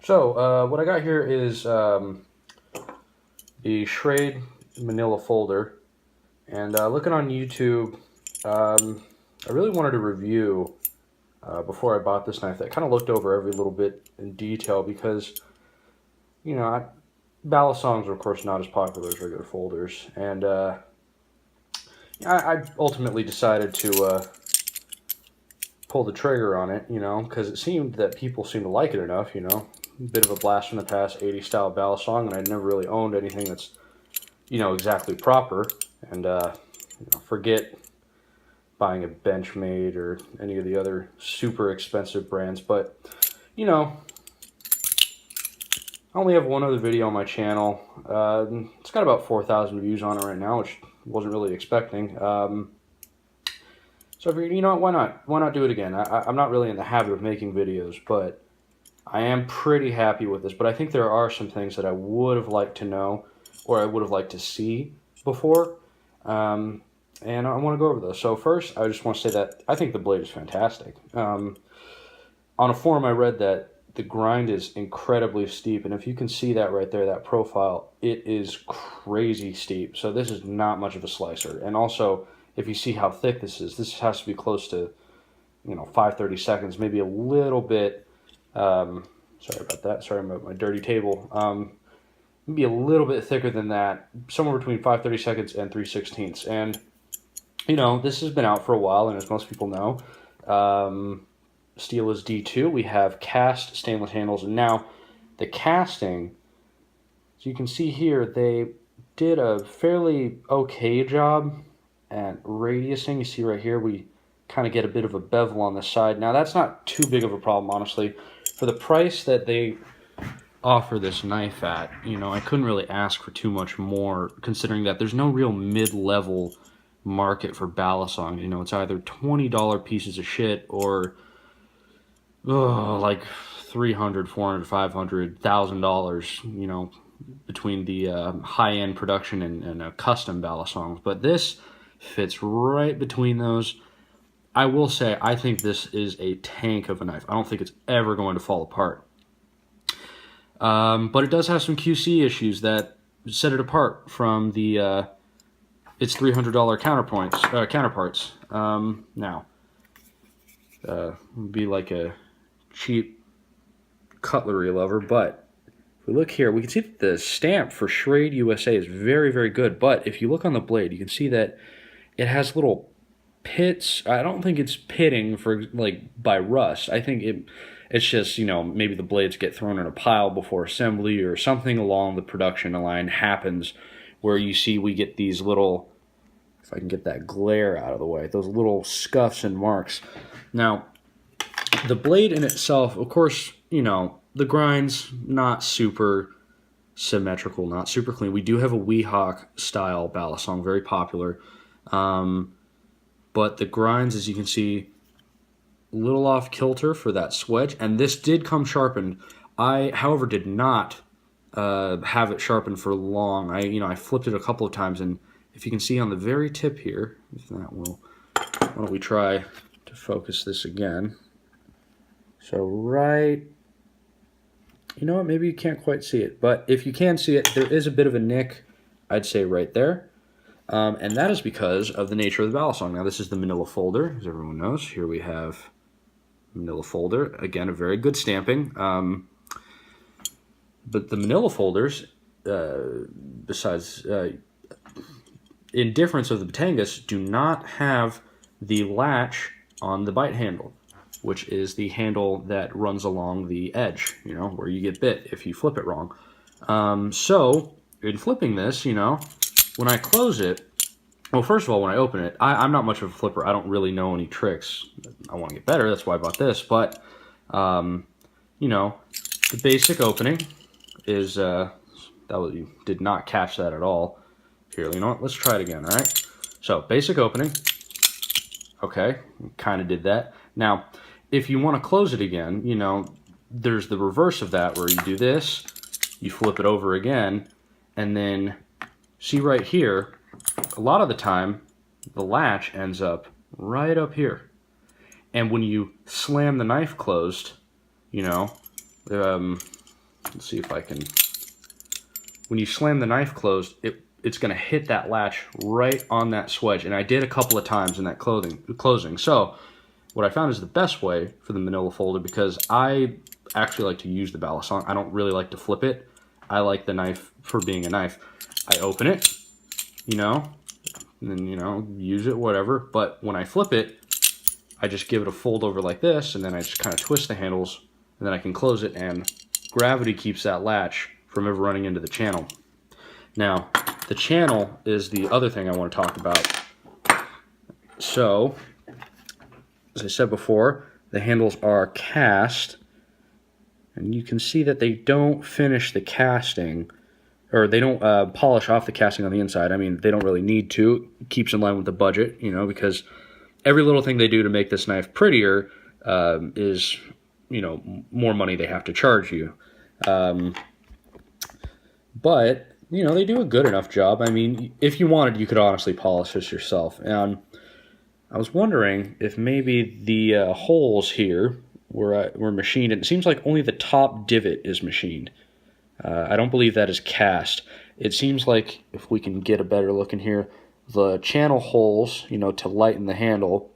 So, what I got here is the SCHRADE Manila folder, and looking on YouTube, I really wanted to review before I bought this knife. That kind of looked over every little bit in detail because, you know, balisongs are of course not as popular as regular folders, and I ultimately decided to pull the trigger on it, because it seemed that people seemed to like it enough, a bit of a blast from the past 80s style balisong, and I'd never really owned anything that's, exactly proper, and forget buying a Benchmade or any of the other super expensive brands, but, I only have one other video on my channel. It's got about 4,000 views on it right now, which wasn't really expecting. So I figured, why not? Why not do it again? I'm not really in the habit of making videos, but I am pretty happy with this. But I think there are some things that I would have liked to know, or I would have liked to see before, and I want to go over those. So first, I just want to say that I think the blade is fantastic. On a forum, I read that the grind is incredibly steep, and if you can see that right there, that profile, it is crazy steep. So this is not much of a slicer, and also, if you see how thick this has to be close to, 5/32, maybe a little bit, sorry about that, sorry about my dirty table, maybe a little bit thicker than that, somewhere between 5/32 and 3/16. And, this has been out for a while, and as most people know, steel is D2. We have cast stainless handles, and now the casting, as you can see here, they did a fairly okay job at radiusing. You see right here, we kind of get a bit of a bevel on the side. Now that's not too big of a problem, honestly. For the price that they offer this knife at, I couldn't really ask for too much more, considering that there's no real mid-level market for balisong. It's either $20 pieces of shit or like $300, $400, $500, $1,000, between the high-end production and custom balisongs. But this fits right between those. I will say, I think this is a tank of a knife. I don't think it's ever going to fall apart. But it does have some QC issues that set it apart from the its $300 counterparts. Now, would be like a cheap cutlery lover, but if we look here, we can see that the stamp for SCHRADE USA is very, very good. But if you look on the blade, you can see that it has little pits. I don't think it's pitting for by rust. I think it's just, maybe the blades get thrown in a pile before assembly or something along the production line happens where you see we get these little, if I can get that glare out of the way, those little scuffs and marks. Now, the blade in itself, of course, the grind's not super symmetrical, not super clean. We do have a Weehawk style balisong, very popular. But the grinds, as you can see, a little off kilter for that swedge, and this did come sharpened. I, however, did not have it sharpened for long. I flipped it a couple of times, and if you can see on the very tip here, if that will, why don't we try to focus this again? So right, you know what, maybe you can't quite see it, but if you can see it, there is a bit of a nick, I'd say right there. And that is because of the nature of the balisong. Now, this is the Manila folder, as everyone knows. Here we have Manila folder. Again, a very good stamping. But the Manila folders, besides, in difference of the Batangas, do not have the latch on the bite handle, which is the handle that runs along the edge, where you get bit if you flip it wrong. So, in flipping this, when I close it, well, first of all, when I open it, I'm not much of a flipper. I don't really know any tricks. I want to get better. That's why I bought this. But, the basic opening is, you did not catch that at all. Here, you know what? Let's try it again, all right? So, basic opening. Okay, kind of did that. Now, if you want to close it again, there's the reverse of that where you do this, you flip it over again, and then see right here, a lot of the time, the latch ends up right up here. And when you slam the knife closed, let's see if I can, when you slam the knife closed, it's going to hit that latch right on that swedge. And I did a couple of times in that closing. So what I found is the best way for the manila folder, because I actually like to use the balisong. I don't really like to flip it. I like the knife for being a knife. I open it, you know, and then, you know, use it, whatever. But when I flip it, I just give it a fold over like this, and then I just kind of twist the handles, and then I can close it, and gravity keeps that latch from ever running into the channel. Now, the channel is the other thing I want to talk about. So, as I said before, the handles are cast, and you can see that they don't finish the casting, or they don't polish off the casting on the inside. I mean, they don't really need to. It keeps in line with the budget, you know, because every little thing they do to make this knife prettier is, you know, more money they have to charge you. But, you know, they do a good enough job. I mean, if you wanted, you could honestly polish this yourself. And I was wondering if maybe the holes here were machined. And it seems like only the top divot is machined. I don't believe that is cast. It seems like, if we can get a better look in here, the channel holes, you know, to lighten the handle,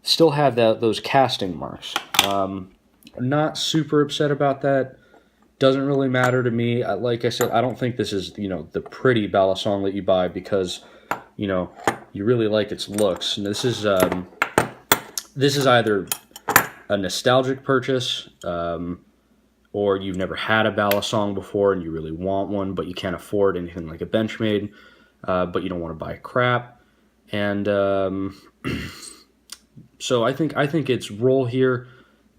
still have those casting marks. I'm not super upset about that. Doesn't really matter to me. Like I said, I don't think this is, you know, the pretty balisong that you buy because, you know, you really like its looks. And this is either a nostalgic purchase, or you've never had a balisong before and you really want one, but you can't afford anything like a Benchmade, but you don't want to buy crap. And so I think its role here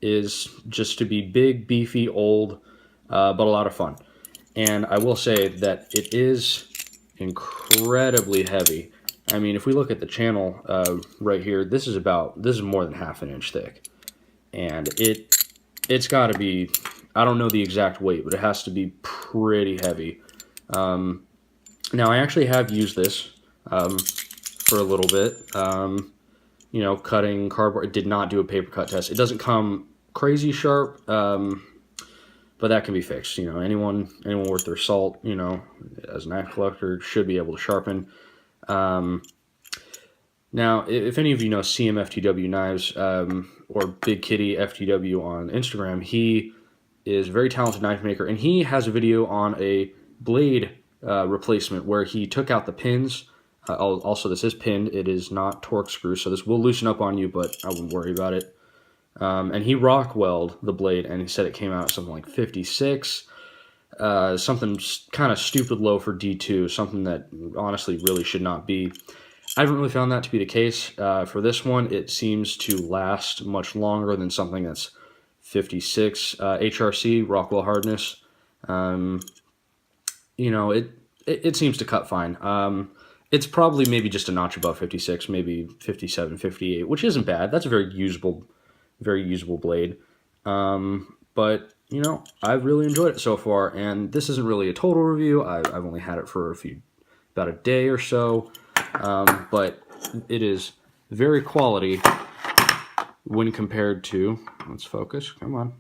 is just to be big, beefy, old, but a lot of fun. And I will say that it is incredibly heavy. I mean, if we look at the channel right here, this is more than half an inch thick, and it's got to be, I don't know the exact weight, but it has to be pretty heavy. Now, I actually have used this for a little bit, you know, cutting cardboard. It did not do a paper cut test. It doesn't come crazy sharp, but that can be fixed. You know, anyone worth their salt, you know, as a knife collector, should be able to sharpen. Now, if any of you know CMFTW Knives, or Big Kitty FTW on Instagram, he is a very talented knife maker, and he has a video on a blade replacement where he took out the pins. Also, this is pinned. It is not torque screw, so this will loosen up on you, but I wouldn't worry about it. And he rock welded the blade, and he said it came out something like 56, something kind of stupid low for D2, something that honestly really should not be. I haven't really found that to be the case. For this one, it seems to last much longer than something that's 56 HRC, Rockwell hardness. You know, it seems to cut fine. It's probably maybe just a notch above 56, maybe 57, 58, which isn't bad. That's a very usable blade. But, you know, I've really enjoyed it so far, and this isn't really a total review. I've only had it for about a day or so, but it is very quality when compared to, let's focus, come on.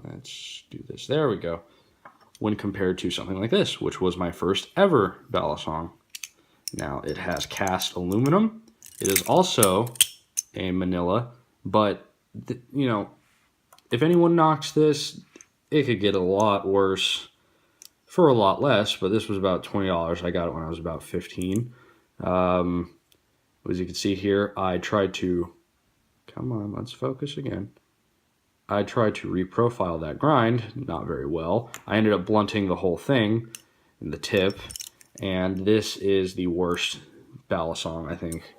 Let's do this. There we go. When compared to something like this, which was my first ever balisong. Now, it has cast aluminum. It is also a manila, but, you know, if anyone knocks this, it could get a lot worse for a lot less, but this was about $20. I got it when I was about 15. As you can see here, I tried to, come on, let's focus again. I tried to reprofile that grind, not very well. I ended up blunting the whole thing in the tip, and this is the worst balisong, I think.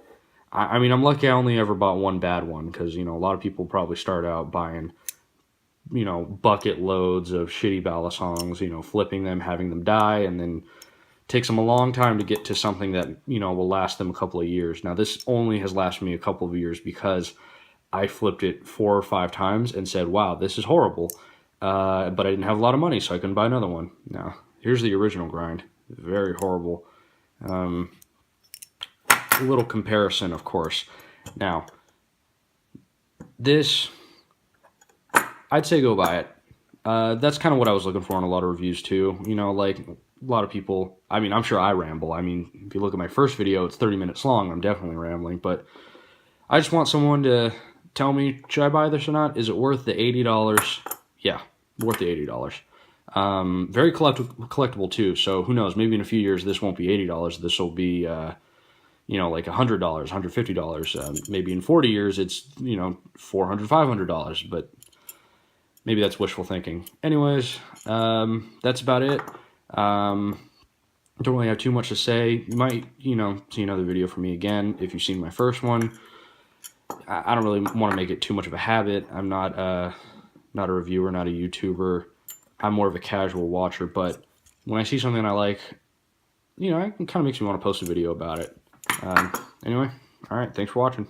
I mean, I'm lucky I only ever bought one bad one, because, you know, a lot of people probably start out buying, you know, bucket loads of shitty balisongs, you know, flipping them, having them die, and then takes them a long time to get to something that, you know, will last them a couple of years. Now, this only has lasted me a couple of years because I flipped it 4 or 5 times and said, wow, this is horrible. But I didn't have a lot of money, so I couldn't buy another one. Now, here's the original grind. Very horrible. A little comparison, of course. Now, this I'd say go buy it. That's kind of what I was looking for in a lot of reviews too. You know, like a lot of people, I mean, I'm sure I ramble. I mean, if you look at my first video, it's 30 minutes long. I'm definitely rambling, but I just want someone to tell me, should I buy this or not? Is it worth the $80? Yeah, worth the $80. Very collectible too. So who knows? Maybe in a few years this won't be $80. This will be, you know, like $100, $150. Maybe in 40 years it's, you know, $400, $500. But maybe that's wishful thinking. Anyways, that's about it. Don't really have too much to say. You might, you know, see another video from me again if you've seen my first one. I don't really want to make it too much of a habit. I'm not a reviewer, not a YouTuber. I'm more of a casual watcher, but when I see something I like, you know, it kind of makes me want to post a video about it. Anyway, all right, thanks for watching.